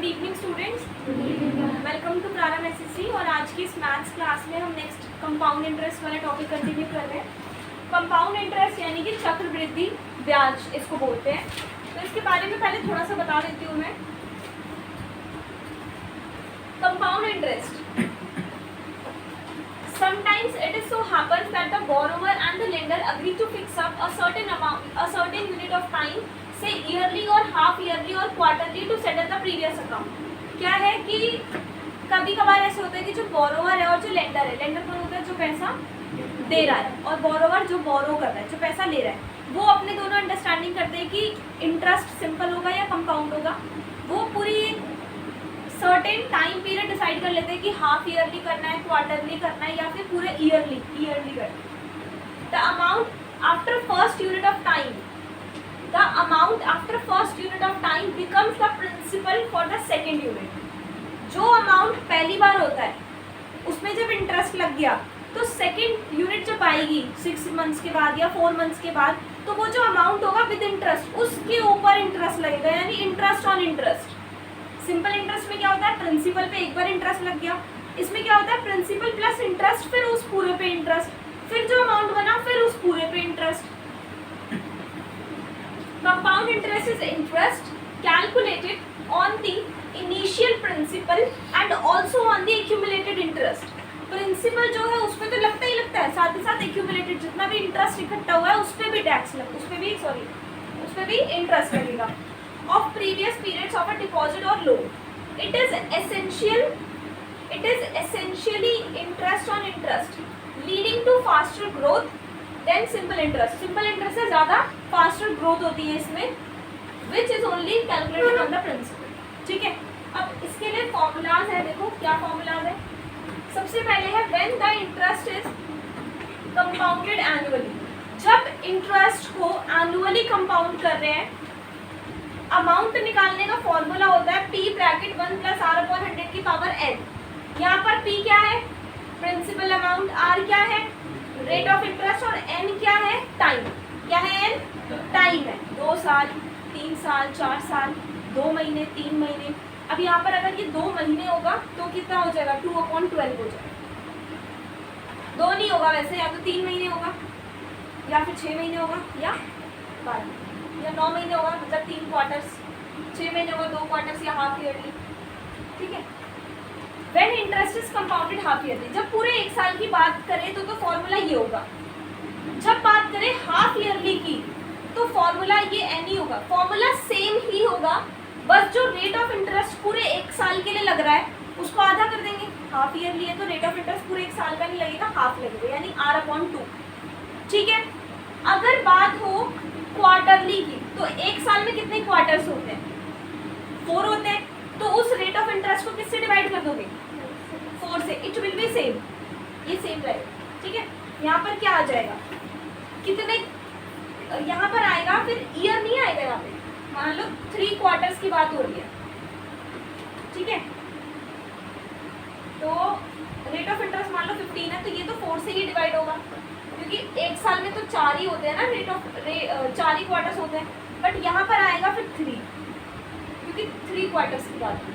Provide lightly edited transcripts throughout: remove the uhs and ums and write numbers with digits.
Good evening students, welcome to Prarambh SSC. और आज की इस मैथ्स क्लास में हम नेक्स्ट कंपाउंड इंटरेस्ट वाला टॉपिक कंटिन्यू कर रहे हैं। कंपाउंड इंटरेस्ट यानी कि चक्रवृद्धि ब्याज इसको बोलते हैं। तो इसके बारे में पहले थोड़ा सा बता देती हूँ मैं। Compound interest, sometimes it is so happens that the borrower and the lender agree to fix up a certain amount, a certain unit of time, say yearly or half yearly or quarterly to settle the previous account। क्या है कि कभी कभार ऐसे होता है कि जो बोरोवर है और जो लेंडर है, लेंडर कौन होता है जो पैसा दे रहा है, और बोरोवर जो बोरो कर रहा है जो पैसा ले रहा है, वो अपने दोनों अंडरस्टैंडिंग करते हैं कि इंटरेस्ट सिंपल होगा या कंपाउंड होगा। वो पूरी सर्टेन टाइम पीरियड डिसाइड कर लेते हैं कि हाफ ईयरली करना है, क्वार्टरली करना है या फिर पूरे ईयरली करना है। The amount after first unit of time, the amount after first unit of time becomes the principal for the second unit. जो अमाउंट पहली बार होता है उसमें जब इंटरेस्ट लग गया तो सेकेंड यूनिट जब आएगी 6 मंथ्स के बाद या 4 मंथ्स के बाद, तो वो जो अमाउंट होगा विद इंटरेस्ट उसके ऊपर इंटरेस्ट लगेगा, यानी interest on interest. Simple interest में क्या होता है, प्रिंसिपल पे एक बार इंटरेस्ट लग गया। इसमें क्या होता है, प्रिंसिपल प्लस इंटरेस्ट, फिर उस पूरे पे इंटरेस्ट, फिर जो अमाउंट बना फिर उस पूरे पे interest. Compound interest is interest calculated on the initial principal and also on the accumulated interest. Principal जो है उस पर तो लगता ही लगता है, साथ ही साथ एक्यूमुलेटेड जितना भी इंटरेस्ट इकट्ठा हुआ है उस पर भी टैक्स लग, उस पर भी इंटरेस्ट लगेगा। Of previous periods of a deposit or loan, it is essentially interest on interest, leading to faster growth than simple interest। Simple interest से ज़्यादा faster growth होती है इसमें, which is only calculated on the principal। ठीक है, अब इसके लिए फॉर्मूलाज है, देखो क्या फॉर्मूलाज है। सबसे पहले है when the interest is compounded annually। जब इंटरेस्ट को एनुअली कंपाउंड कर रहे हैं, अमाउंट निकालने का फॉर्मूला होता है P ब्रैकेट 1 प्लस R/100 की पावर n। यहाँ पर P क्या है, प्रिंसिपल अमाउंट, R क्या है, रेट ऑफ इंटरेस्ट, और n क्या है, टाइम। क्या है n, टाइम है। 2 साल, 3 साल, 4 साल, 2 महीने, 3 महीने। अब यहाँ पर अगर ये 2 महीने होगा तो कितना हो जाएगा, 2/12 हो जाएगा। 2 नहीं होगा वैसे, या तो 3 महीने होगा या फिर 6 महीने होगा या 12 या 9 महीने होगा, मतलब 3 क्वार्टर्स। 6 महीने होगा 2 क्वार्टर्स या हाफ ईयरली। ठीक है, when interest is compounded half yearly. जब पूरे 1 साल की बात करें तो फॉर्मूला ये होगा। जब बात करें हाफ ईयरली की तो फॉर्मूला ये एन ही होगा, फॉर्मूला सेम ही होगा, बस जो रेट ऑफ इंटरेस्ट पूरे 1 साल के लिए लग रहा है उसको आधा कर देंगे। हाफ ईयरली है तो रेट ऑफ इंटरेस्ट पूरे 1 साल का नहीं लगेगा, हाफ लगेगा, यानी R/2। ठीक है, अगर बात हो क्वार्टरली की तो 1 साल में कितने क्वार्टर्स होते हैं, 4 होते हैं, तो उस रेट ऑफ इंटरेस्ट को किससे डिवाइड कर दोगे, 4 से। इट विल बी सेम, ये सेम रहेगा। ठीक है, यहाँ पर क्या आ जाएगा, कितने यहाँ पर आएगा, फिर ईयर नहीं आएगा यहाँ पे। मान लो 3 क्वार्टर्स की बात हो रही है, ठीक है, तो रेट ऑफ इंटरेस्ट मान लो 15 है, तो ये तो 4 से ही डिवाइड होगा, क्योंकि 1 साल में तो 4 ही होते हैं ना, 4 ही क्वार्टर्स होते हैं, बट यहाँ पर आएगा फिर 3, क्योंकि 3 क्वार्टर्स की बात है।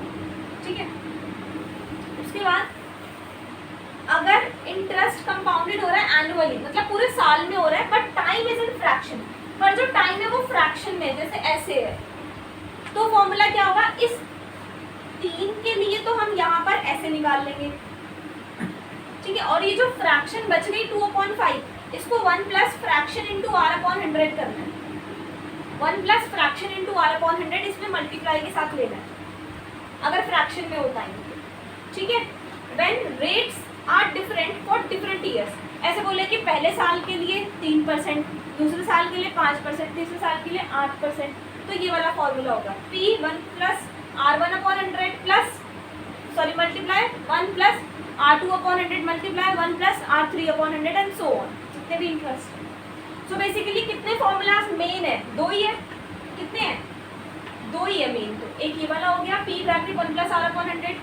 ठीक है, उसके बाद अगर इंटरेस्ट कंपाउंडेड हो रहा है एनुअली, मतलब पूरे साल में हो रहा है, but time is in fraction, पर जो टाइम है वो फ्रैक्शन में, जैसे ऐसे है, तो फॉर्मूला क्या होगा, इस 3 के लिए तो हम यहाँ पर ऐसे निकाल लेंगे। ठीक है, और ये जो फ्रैक्शन बच गई 2/5, इसको 1 प्लस फ्रैक्शन इंटू R/100 करना है। 1 प्लस फ्रैक्शन इंटू R/100 इसमें मल्टीप्लाई के साथ लेना है अगर फ्रैक्शन में होता है। ठीक है, when rates are different for different years, ऐसे बोले कि पहले साल के लिए 3%, दूसरे साल के लिए 5%, तीसरे साल के लिए 8%, तो ये वाला फॉर्मूला होगा P1 plus R/100 plus multiply 1 plus R/200 multiply 1 plus R/300 and so on, जितने भी इंटरेस्ट। सो बेसिकली कितने फॉर्मूलाज मेन है, 2 ही है। कितने हैं, 2 ही है मेन। तो एक ये वाला हो गया P ब्रैकेट 1 प्लस R/100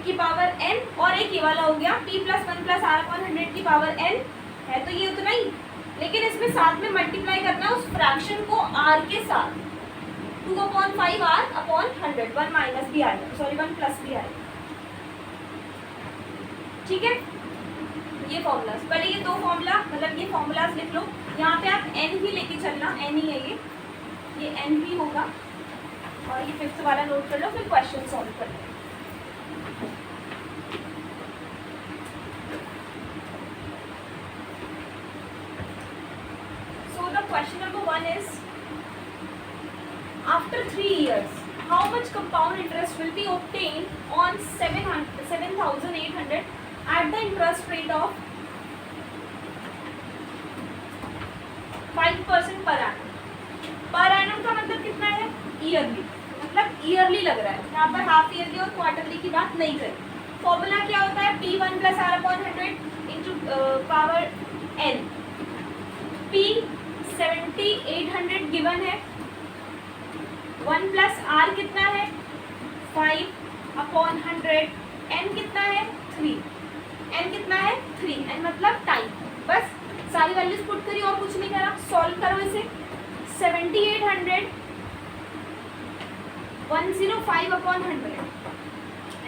की पावर n, और एक ये वाला हो गया P प्लस 1 प्लस R/100 की पावर n है, तो ये उतना ही, लेकिन इसमें साथ में मल्टीप्लाई करना उस फ्रैक्शन को R के साथ। 2/5 आर अपॉन 100, 1 माइनस भी आएगा, सॉरी 1 प्लस भी आएगा। ठीक है, ये फॉर्मूलाज, पहले ये दो फॉर्मूला मतलब ये फॉर्मूलाज लिख लो। यहाँ पे आप एन ही लेके चलना, एन ही है ये एन ही होगा। और ये फिफ्थ वाला नोट कर लो, फिर क्वेश्चन सॉल्व कर लो। So the question number 1 is, after 3 years, how much compound interest will be obtained on 7,800 at the interest rate of 5% per annum? Per annum का मतलब कितना है? ईयरली, मतलब ईयरली लग रहा है यहाँ पर, हाफ ईयरली और क्वार्टरली की बात नहीं करें। फॉर्मूला क्या होता है? P1 plus R upon 100 into power n। P 7,800 given है, 1 प्लस आर कितना है? 5 अपॉन 100, n कितना है? 3, n कितना है? 3, n मतलब टाइम। बस सारी वैल्यूज पुट करी और कुछ नहीं करा, सॉल्व करो इसे। 7,800 105 अपॉन 100,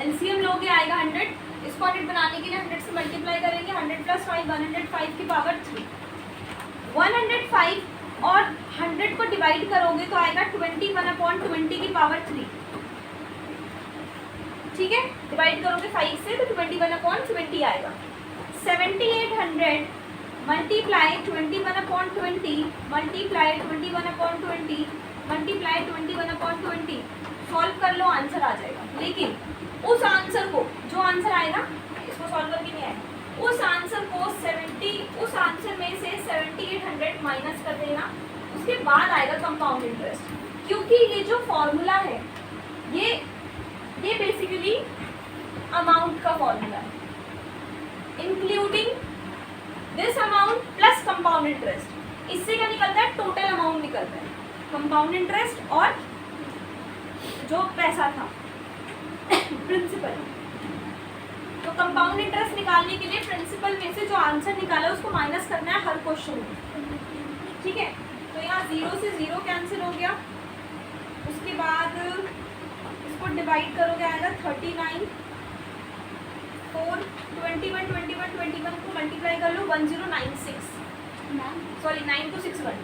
एलसीएम लोगे आएगा 100। इसको 100 बनाने के लिए 100 से मल्टीप्लाई करेंगे, 100 प्लस 5 105 की पावर 3। 105 और 100 को डिवाइड करोगे तो आएगा 21 अपॉन 20 की पावर 3। ठीक है, डिवाइड करोगे 5 से तो 21 अपॉन 20 आएगा। 7,800 multiply 21 upon 20 multiply 21 upon 20 multiply 21 upon 20, solve कर लो, आंसर आ जाएगा। लेकिन उस आंसर को, जो आंसर आएगा इसको सॉल्व करके नहीं आएगा, उस आंसर को 70, उस आंसर में से 7,800 माइनस कर देना, उसके बाद आएगा कंपाउंड इंटरेस्ट। क्योंकि ये जो फॉर्मूला है ये बेसिकली अमाउंट का फॉर्मूला है, including this amount plus compound interest. इससे क्या निकलता है? टोटल अमाउंट निकलता है, कंपाउंड इंटरेस्ट और जो पैसा था प्रिंसिपल। तो कंपाउंड इंटरेस्ट निकालने के लिए प्रिंसिपल में से जो आंसर निकाला उसको माइनस करना है हर क्वेश्चन में। ठीक है, तो यहाँ 0 से 0 कैंसिल हो गया, उसके बाद इसको डिवाइड करोगे आएगा 39, 4 21 21 21 को मल्टीप्लाई कर लो 1096, सॉरी 9261,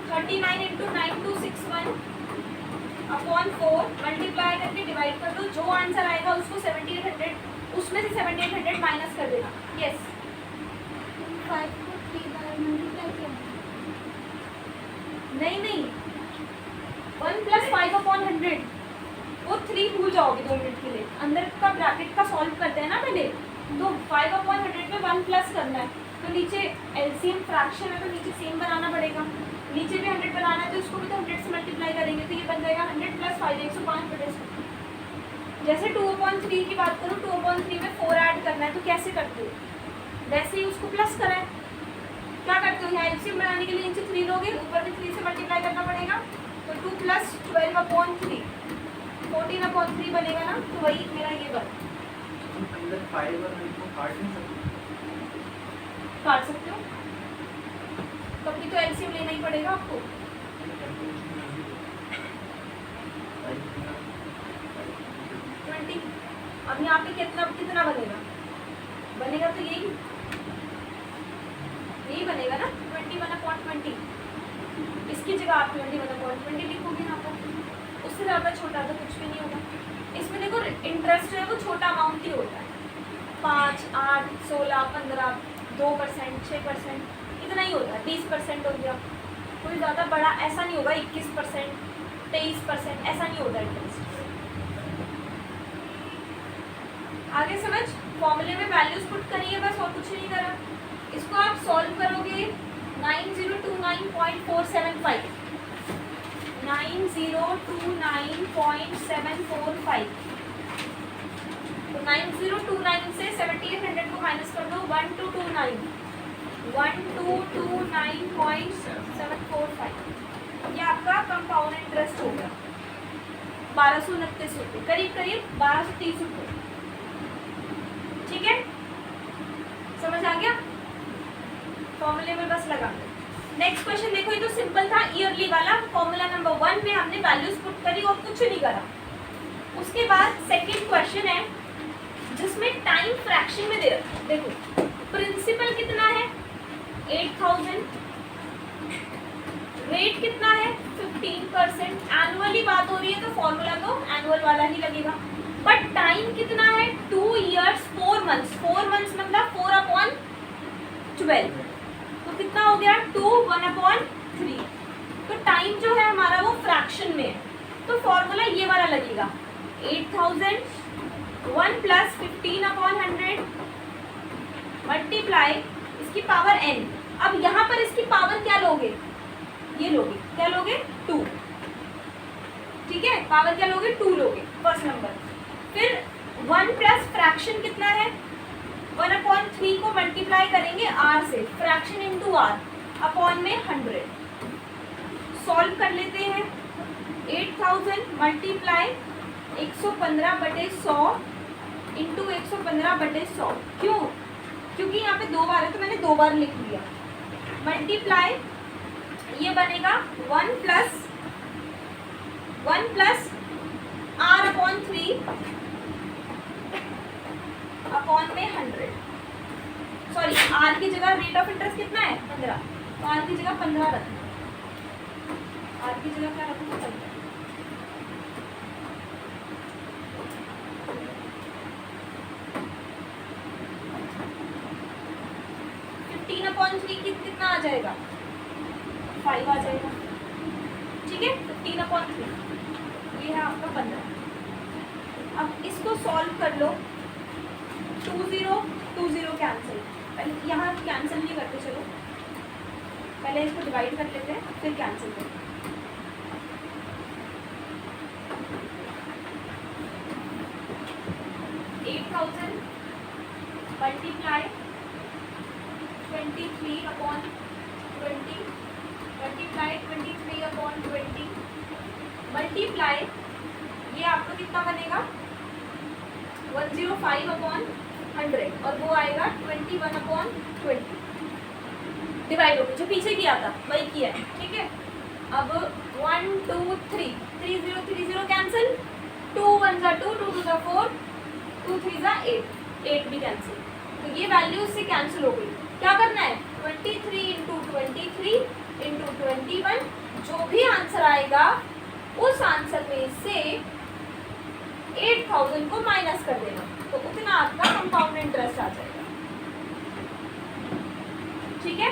39 इंटू 9261 अपॉन 4 मल्टीप्लाई करके डिवाइड कर दो। जो आंसर आएगा उसको 7,800, उसमें से 7,800 माइनस कर देना। यस, 5 को 3 बार मल्टीप्लाई किया नहीं 1 प्लस 5 अपॉन 100, वो 3 भूल जाओगे 2 मिनट के लिए। अंदर का ब्रैकेट का सॉल्व करते हैं ना पहले, तो 5 अपॉन 100 में 1 प्लस करना है, तो नीचे एलसीएम फ्रैक्शन है तो नीचे सेम बनाना पड़ेगा, नीचे भी 100 बनाना है तो इसको भी तो 100 से मल्टीप्लाई करेंगे, तो ये बन जाएगा 100 प्लस 5 105। जैसे 2/3 की बात करूँ, 2/3 में 4 ऐड करना है तो कैसे करते हो? वैसे ही उसको प्लस करा है। क्या करते हो? यहाँ एलसीएम बनाने के लिए नीचे 3 लोगे, ऊपर भी 3 से मल्टीप्लाई करना पड़ेगा, तो 2 प्लस 12/3 14/3 बनेगा ना, तो वही मेरा ये बन। काट सकते हो, कभी तो एलसीएम लेना ही पड़ेगा आपको। 20, अब यहाँ पे कितना बनेगा तो यही बनेगा ना, 21/20। इसकी जगह आप 21/20 लिखोगे यहाँ पर, उससे ज़्यादा छोटा तो कुछ भी नहीं होगा। इसमें देखो इंटरेस्ट जो है वो छोटा अमाउंट ही होता है, 5, 8, 16, 15, 2%, 6%, इतना ही होता है। 20% हो गया, कोई ज़्यादा बड़ा ऐसा नहीं होगा। 21%, 23% ऐसा नहीं होता इंटरेस्ट। आगे समझ, फॉर्मूले में वैल्यूज पुट करिए बस, और कुछ नहीं करा। इसको आप सॉल्व करोगे 9029.475, 9029.745, तो 9029 से 7,800 को माइनस कर दो, 1229.745। ये आपका कंपाउंड इंटरेस्ट हो गया 1229 रुपये, करीब 1230 रुपये। ठीक है, समझ आ गया? फॉर्मूले में बस लगा दो। नेक्स्ट क्वेश्चन देखो, ये तो सिंपल था ईयरली वाला, फॉर्मूला नंबर 1 में हमने वैल्यूज पुट करी और कुछ नहीं करा। उसके बाद सेकंड क्वेश्चन है जिसमें टाइम फ्रैक्शन में दे रखा। देखो प्रिंसिपल कितना है 8000, रेट कितना है 15%, एनुअली बात हो रही है तो फॉर्मूला तो एनुअल वाला ही लगेगा। बट टाइम कितना है 2 years 4 months, 4 months मतलब 4/12, तो कितना हो गया 2 1/3। तो टाइम जो है हमारा वो फ्रैक्शन में है, तो फॉर्मूला ये वाला लगेगा 8000 1 + 15/100 मल्टीप्लाई इसकी पावर n। अब यहाँ पर इसकी पावर क्या लोगे, ये लोगे, क्या लोगे 2, ठीक है, पावर क्या लोगे 2 लोगे फर्स्ट नंबर। फिर 1 प्लस फ्रैक्शन कितना है 1/3 को मल्टीप्लाई करेंगे r से, फ्रैक्शन इनटू r अपॉन में 100। सॉल्व कर लेते हैं 8000 मल्टीप्लाई 115/100 इंटू 115/100। क्यों, क्योंकि यहाँ पे 2 बार है तो मैंने 2 बार लिख लिया। मल्टीप्लाई ये बनेगा 1 प्लस r/3 अपॉन में 100। सॉरी, r की जगह रेट ऑफ इंटरेस्ट कितना है 15, तो r की जगह 15 रखना, r की जगह क्या रखूँगा 15। कितना आ जाएगा 5 आ जाएगा, ठीक है 15/3, ये है आपका 15। अब इसको सॉल्व कर लो 2 0 2 0 कैंसिल, पहले यहाँ कैंसिल नहीं करते, चलो पहले इसको डिवाइड कर लेते हैं फिर कैंसिल करते हैं। 8000 मल्टीप्लाई 23/20 मल्टीप्लाई 23/20 मल्टीप्लाई ये आपका कितना बनेगा 105/100 और वो आएगा 21/20 डिवाइड होकर जो पीछे किया था वही किया है, ठीक है। अब 1 2 3 3 0 3 0 कैंसिल, 2 1 2 2 2 4 2 3 8 8 भी कैंसिल, तो ये वैल्यू से कैंसिल हो गई। क्या करना है 23 इंटू 23 इंटू 21, जो भी आंसर आएगा उस आंसर में से 8000 को माइनस कर देना, तो उतना आपका कंपाउंड इंटरेस्ट आ जाएगा, ठीक है।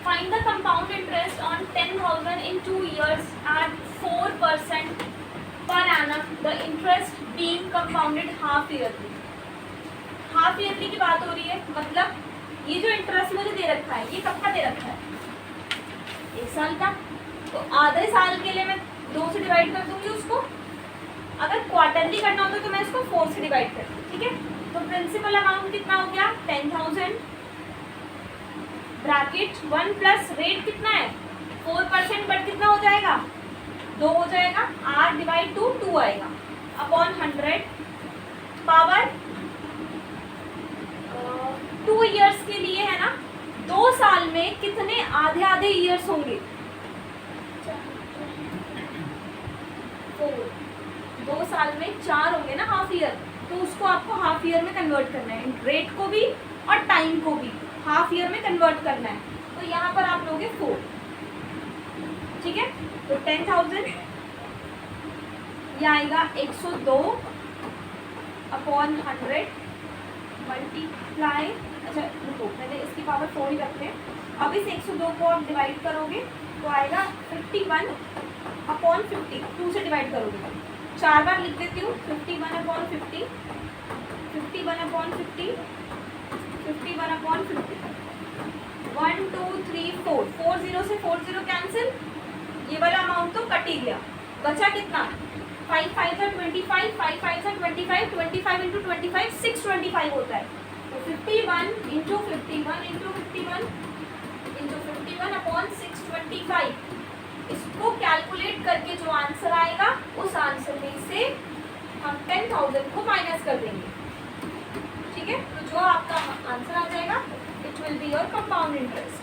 Find the compound interest on 10,000 in 2 years at 4% per annum. The interest being compounded half yearly. Half yearly की बात हो रही है, मतलब ये जो इंटरेस्ट मुझे दे रखा है ये कब का दे रखा है 1 साल का, तो आधे साल के लिए मैं 2 से डिवाइड कर दूंगी उसको। अगर क्वार्टरली करना होता तो मैं इसको 4 से डिवाइड करती, ठीक है। तो प्रिंसिपल अमाउंट कितना हो गया 10,000 ब्रैकेट 1 प्लस रेट कितना है 4%, बट कितना हो जाएगा 2 हो जाएगा, r डिवाइड 2 आएगा अपॉन 100 पावर 2 इयर्स के लिए है ना। 2 साल में कितने आधे आधे इयर्स होंगे 4, 2 साल में 4 होंगे ना हाफ ईयर, तो उसको आपको हाफ ईयर में कन्वर्ट करना है, रेट को भी और टाइम को भी हाफ ईयर में कन्वर्ट करना है। तो यहाँ पर आप लोगे 4, ठीक है। तो 10,000 ये आएगा 102 अपॉन 100 मल्टीप्लाई, अच्छा रुको मैंने इसकी पावर 4 ही रखते हैं। अब इस 102 को आप डिवाइड करोगे तो आएगा 51 अपॉन 50, 2 से डिवाइड करोगे तो 4 बार लिख देती हूँ। 51 अपॉन 50, 51 अपॉन 50, 51 अपॉन 50, 1 2 3 4, 4 0 से 4 0 कैंसिल, ये वाला अमाउंट तो कट ही गया। बचा कितना? 5 5 है 25, 5 5 है 25, 25 इंटू 25 625 होता है। तो 51 इंटू 51 इंटू 51 इंटू 51 अपॉन 625, इसको कैलकुलेट करके जो आंसर आएगा उस आंसर में से हम 10,000 को माइनस कर देंगे। ठीक है, तो जो आपका आंसर आ जाएगा it will be your compound interest.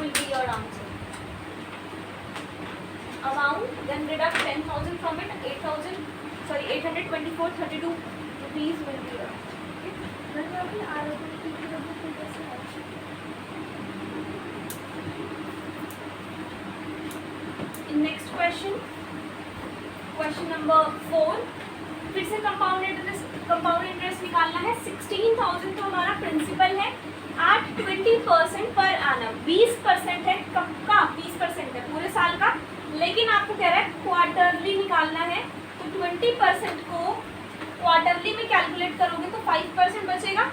will be your answer. Amount, then deduct 10,000 from it, 824 32 rupees will be your answer. In next question, question number 4, फिर से कंपाउंड इंटरेस्ट निकालना है। 16,000 तो हमारा प्रिंसिपल है एट 20% पर एनम, 20% है कब का? 20% है पूरे साल का, लेकिन आपको कह रहा है क्वार्टरली निकालना है। तो 20% को क्वार्टरली में कैलकुलेट करोगे तो 5% बचेगा,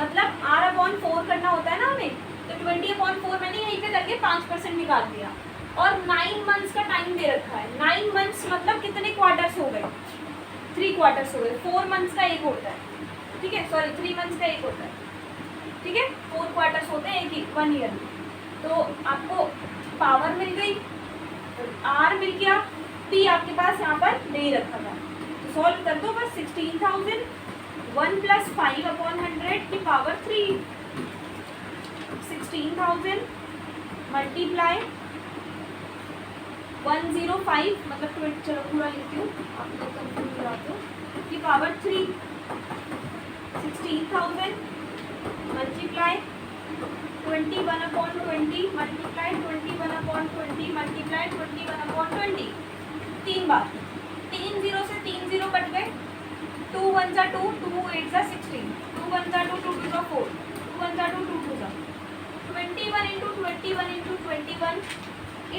मतलब R/4 करना होता है ना हमें, तो 20/4 मैंने यहीं पे करके 5% निकाल दिया। और 9 मंथ्स का टाइम दे रखा है। 9 मंथ्स मतलब कितने क्वार्टर्स हो गए? 3 क्वार्टर्स हो गए। 4 मंथ्स का एक होता है, ठीक है, सॉरी 3 मंथ्स का एक होता है, ठीक है, 4 क्वार्टर्स होते हैं एक 1 ईयर में। तो आपको पावर मिल गई, R मिल गया, P आपके पास यहाँ पर नहीं रखा था, तो सॉल्व कर दो बस। 16,000 1 + 5/100 की पावर 3, 16,000 मल्टीप्लाई 105 मतलब 20, चलो पूरा लिखती हूँ, आप लोग कंफ्यूज हो जाते हो, की पावर 3, 16,000 मल्टीप्लाई 21/20 मल्टीप्लाई 21/20 मल्टीप्लाई 21/20, 3 बार। 3 0 से 3 0 कट गए, 2 1 जा 2, 2 8 जा 16, 2 1 जा 2, 2 2 जा 4, 2 1 जा 2, 2 2 जा 21 इंटू 21 इंटू 21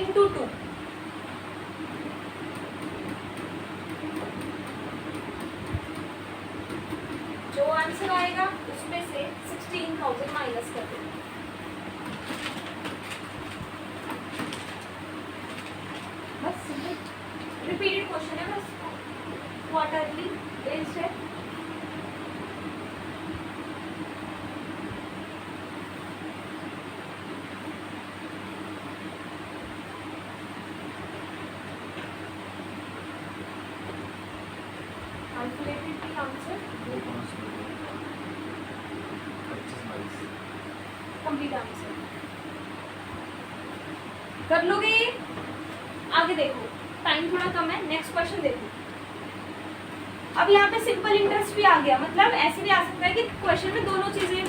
इंटू 2, जो आंसर आएगा उसमें से 16,000 माइनस कर देंगे। बस रिपीटेड क्वेश्चन है, बस क्वार्टरली बेस्ड है। Calculated the answer, complete answer कर लोगे ये? आगे देखो, टाइम थोड़ा कम है, नेक्स्ट क्वेश्चन देखो। अब यहाँ पे सिंपल इंटरेस्ट भी आ गया, मतलब ऐसे भी आ सकता है कि क्वेश्चन में दोनों चीजें,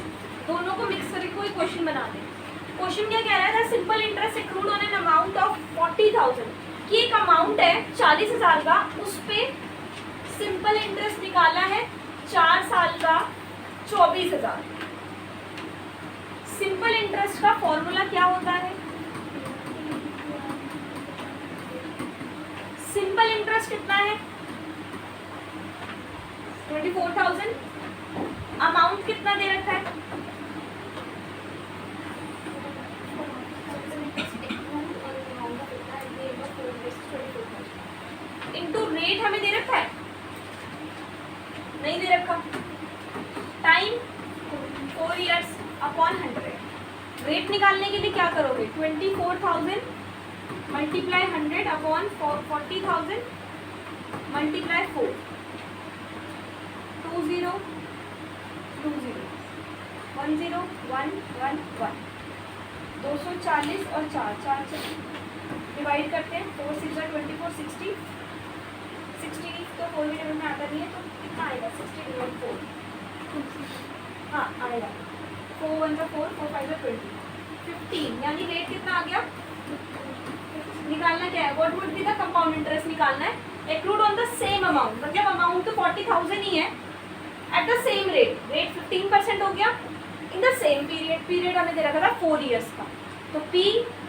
दोनों को मिक्स करके कोई क्वेश्चन बना दे। क्वेश्चन क्या कह रहा था? Simple interest accrued on an amount of 40,000, की एक अमाउंट है 40,000 का, उस पे सिंपल इंटरेस्ट निकाला है 4 साल का 24,000। सिंपल इंटरेस्ट का फॉर्मूला क्या होता है? सिंपल इंटरेस्ट कितना है? 24,000। अमाउंट कितना दे रखा है? इनटू रेट हमें दे रखा है? नहीं दे रखा। Time 4 years upon 100। रेट निकालने के लिए क्या करोगे? 24,000 मल्टीप्लाई 100 अपॉन 40,000 मल्टीप्लाई 4, 20 20। 10,111 240 और 4 से डिवाइड करते हैं। 4 6 24 60 60 तो 4 भी टेबल में आता नहीं है, तो कितना आएगा 60 डिवाइड 4, हाँ आएगा 4 1 4 4 5 20 15, यानी रेट कितना आ गया। निकालना क्या है, what would be the compound interest निकालना है। Accrued on the same amount, मतलब अमाउंट तो 40,000 ही है, at the same rate, rate 15% हो गया in the same period. Period हमें दे रखा था 4 इयर्स का, तो पी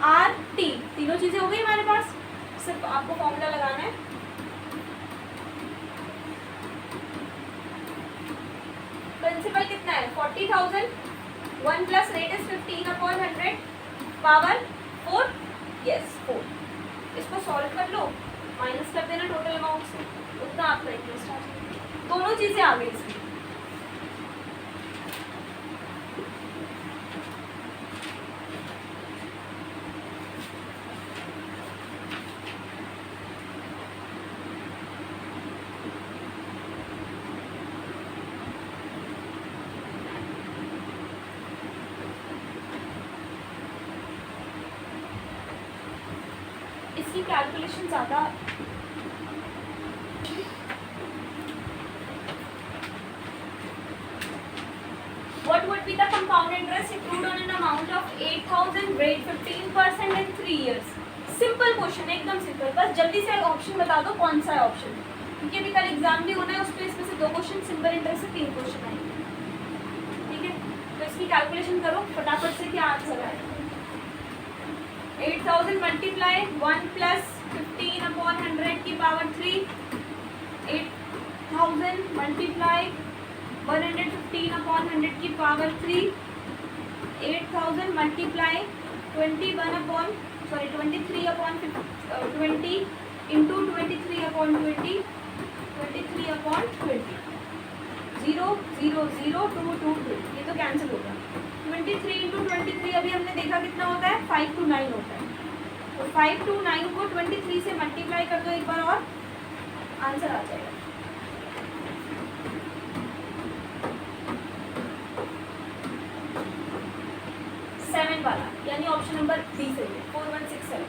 आर टी तीनों चीजें हो गई हमारे पास। सिर्फ आपको फॉर्मूला लगाना है। प्रिंसिपल कितना है 40,000, 1 plus rate is 15/100 power 4, yes 4। इसको सॉल्व कर लो, माइनस कर देना टोटल अमाउंट से, उतना आपका इंटरेस्ट आ जाएगा। दोनों चीजें आ गई इसमें। इसकी कैलकुलेशन ज़्यादा What would be the compound interest accrued on an amount of 8,000, rate 15% in 3 years? Simple question है, एकदम सिंपल। बस जल्दी से ऑप्शन बता दो कौन सा है ऑप्शन, क्योंकि अभी कल एग्जाम भी होना है, उस पर इसमें से 2 क्वेश्चन, सिंपल इंटरेस्ट से 3 क्वेश्चन आएंगे। ठीक है, तो इसकी कैलकुलेशन करो फटाफट से, क्या आंसर आएगा। 8,000 मल्टीप्लाई 1 प्लस 15/100 की पावर 3, 8,000 मल्टीप्लाई 115/100 की पावर 3, 8,000 मल्टीप्लाई 23/20 इंटू 23/20 23/20 0 0 0 2 2 2, ये तो कैंसिल होगा। 23 इंटू 23 अभी हमने देखा कितना होता है 529 होता है, तो 529 को 23 से मल्टीप्लाई कर दो एक बार और आंसर आ जाएगा। सेवन वाला, यानी ऑप्शन नंबर बी सही है, 4167।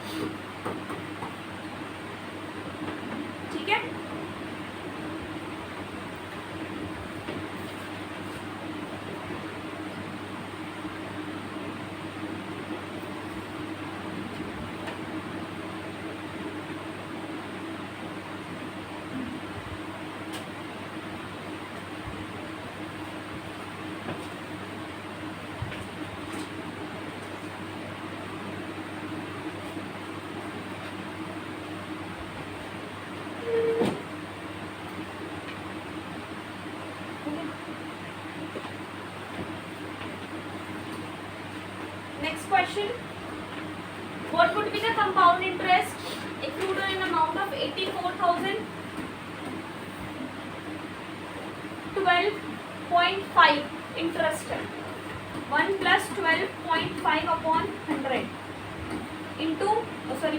ठीक है, next question, what would be the compound interest accrued on an amount of 84,000, 12.5 interest है, 1 प्लस 12.5/100 इंटू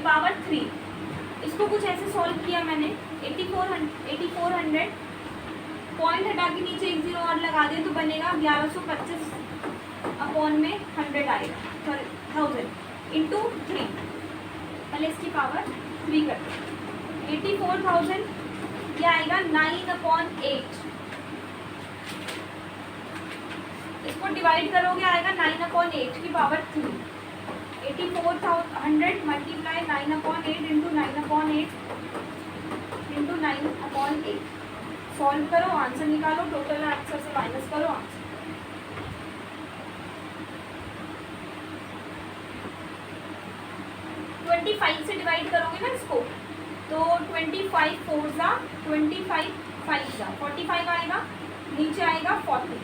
पावर 3। इसको कुछ ऐसे सॉल्व किया मैंने, 8400 पॉइंट हटा के नीचे एक 0 और लगा दिया, तो बनेगा 1125/100 आएगा, सॉरी 1000 इंटू 3, पहले इसकी पावर 3 करते हैं। 84,000 ये आएगा 9/8, इसको डिवाइड करोगे आएगा 9/8 की power 3। 84,100 multiply 9/8 into 9/8 into 9/8, solve करो आंसर निकालो, टोटल आंसर से माइनस करो आंसर। 25 से डिवाइड करोगे ना इसको, तो 25 4 जा 25 5 जा 45 आएगा, नीचे आएगा 40,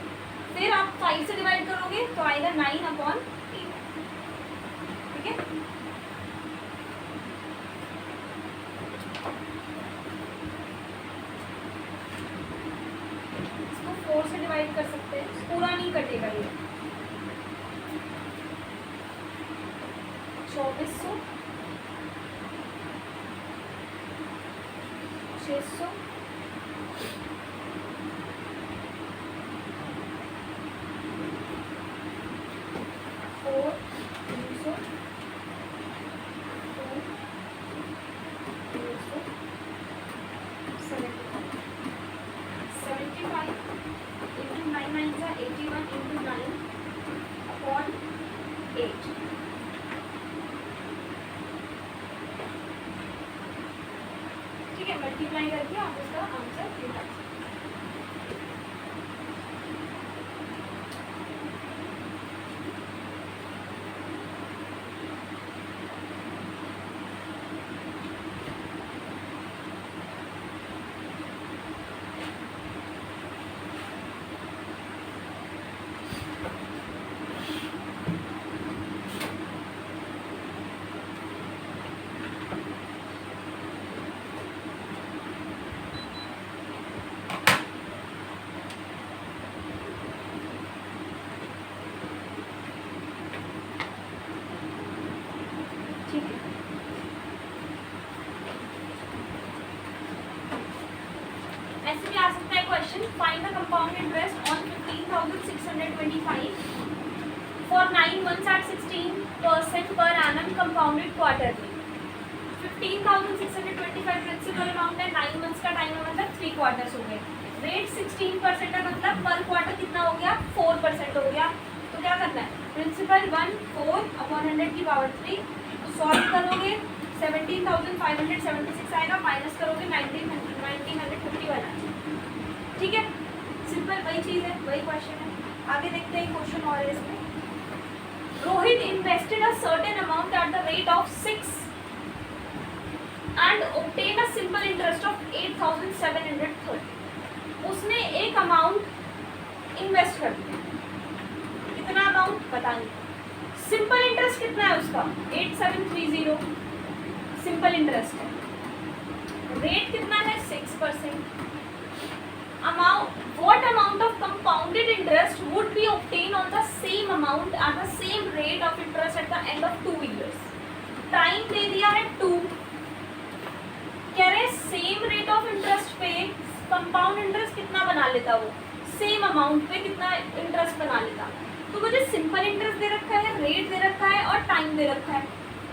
फिर आप 5 से डिवाइड करोगे तो आएगा 9/8। ठीक है, इसको 4 से डिवाइड कर सकते हैं, पूरा नहीं कटेगा ये। 2400 600 900 मल्टीप्लाई करके आप इसका आंसर निकाल सकते हैं। ऐसे भी आ सकता है question, find the compound interest on 15,625 for 9 months at 16% per annum compounded quarterly। 15,625 principal amount है, 9 months का टाइम है, मतलब 3 क्वार्टर्स हो गए। रेट 16% है, मतलब पर क्वार्टर कितना हो गया, 4% हो गया। तो क्या करना है, प्रिंसिपल 1 4/100 की पावर 3 सॉल्व करोगे 17,576 आएगा, माइनस करोगे 1951 आएगा। ठीक है, सिंपल वही चीज़ है, वही क्वेश्चन है। आगे देखते हैं क्वेश्चन और है इसमें। Rohit invested a certain amount at the rate of 6 and obtained a simple interest of 8,730। उसने एक अमाउंट इन्वेस्ट कर दिया, कितना अमाउंट पता नहीं, सिंपल इंटरेस्ट कितना है उसका 8730 सिंपल इंटरेस्ट है, रेट कितना है 6%। what amount of compounded interest would be obtained on the same amount at the same rate of interest at the end of 2 years। Time दे दिया है 2, कह रहे सेम रेट ऑफ इंटरेस्ट पे compound interest कितना बना लेता, वो सेम अमाउंट पे कितना इंटरेस्ट बना लेता। तो मुझे सिंपल इंटरेस्ट दे रखा है, रेट दे रखा है और टाइम दे रखा है,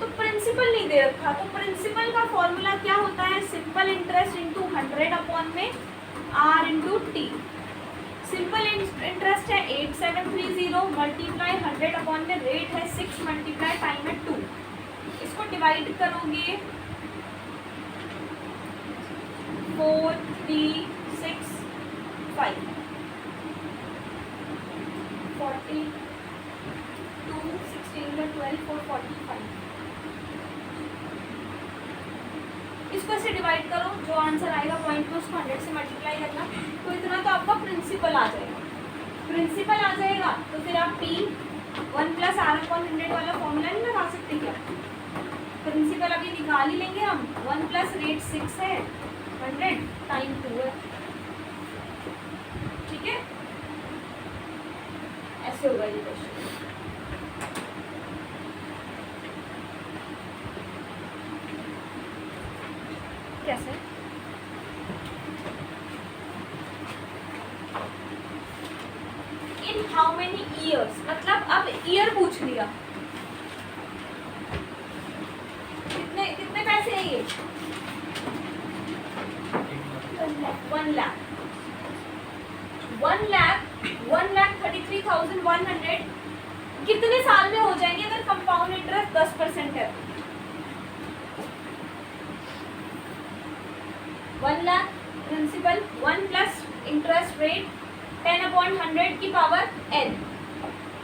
तो प्रिंसिपल नहीं दे रखा। तो प्रिंसिपल का फॉर्मूला क्या होता है, सिंपल इंटरेस्ट इंटू 100 अपॉन में R into T. Simple interest है 8730 मल्टीप्लाई 100 अपॉन में रेट है 6 मल्टीप्लाई टाइम है 2। इसको डिवाइड करोगे 4 3 6 5 40 2 16 12 4 45। इसको ऐसे डिवाइड करो, जो आंसर आएगा पॉइंट में उसको 100 से मल्टीप्लाई करना, तो इतना तो आपका प्रिंसिपल आ जाएगा। प्रिंसिपल आ जाएगा तो फिर आप P 1 + R/100 वाला फॉर्मूला नहीं लगा सकते क्या, प्रिंसिपल अभी निकाल ही लेंगे हम। 1 + रेट 6 है, 100 टाइम 2 है। ठीक है, ऐसे होगा ये क्वेश्चन। कैसे, इन हाउ मेनी ईयर्स, मतलब अब ईयर पूछ लिया, कितने कितने पैसे है ये 1,33,100 कितने साल में हो जाएंगे अगर कंपाउंड इंटरेस्ट 10% है। 1 lakh principal 1 plus interest rate 10/100 की पावर n,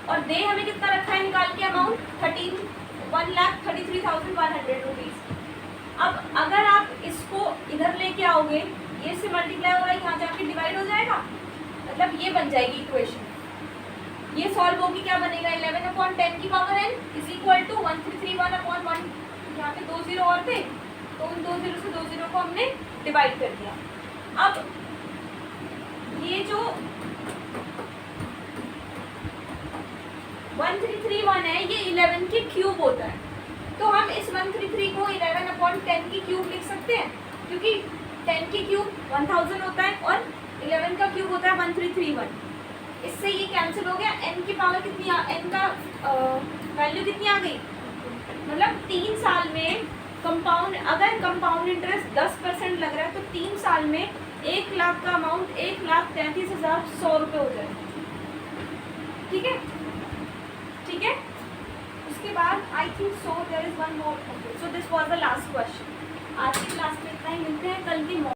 और दे हमें कितना रखा है निकाल के अमाउंट 1,33,100 रुपीज। अब अगर आप इसको इधर लेके आओगे, ये से मल्टीप्लाई हो रहा है, यहाँ जाके डिवाइड हो जाएगा, मतलब ये बन जाएगी इक्वेशन। ये सॉल्व होगी, क्या बनेगा 11/10 की power n is equal to 1331/1। यहाँ पे 2 0 और थे, तो उन 2 0 से 2 0 को हमने डिवाइड कर दिया। अब ये जो 1331 है, ये 11 के क्यूब होता है, तो हम इस 133 को 11/10 की क्यूब लिख सकते हैं, क्योंकि 10 की क्यूब 1000 होता है और 11 का क्यूब होता है 1331। इससे ये कैंसिल हो गया, n की पावर कितनी, n का वैल्यू कितनी आ गई, मतलब 3 साल में कंपाउंड, अगर कंपाउंड इंटरेस्ट 10% लग रहा है तो 3 साल में 1 लाख का अमाउंट 1,33,100 रुपये हो जाए। ठीक है, ठीक है। उसके बाद I think so there is one more, so this was the last question. आज की क्लास में इतना ही, मिलते हैं कल की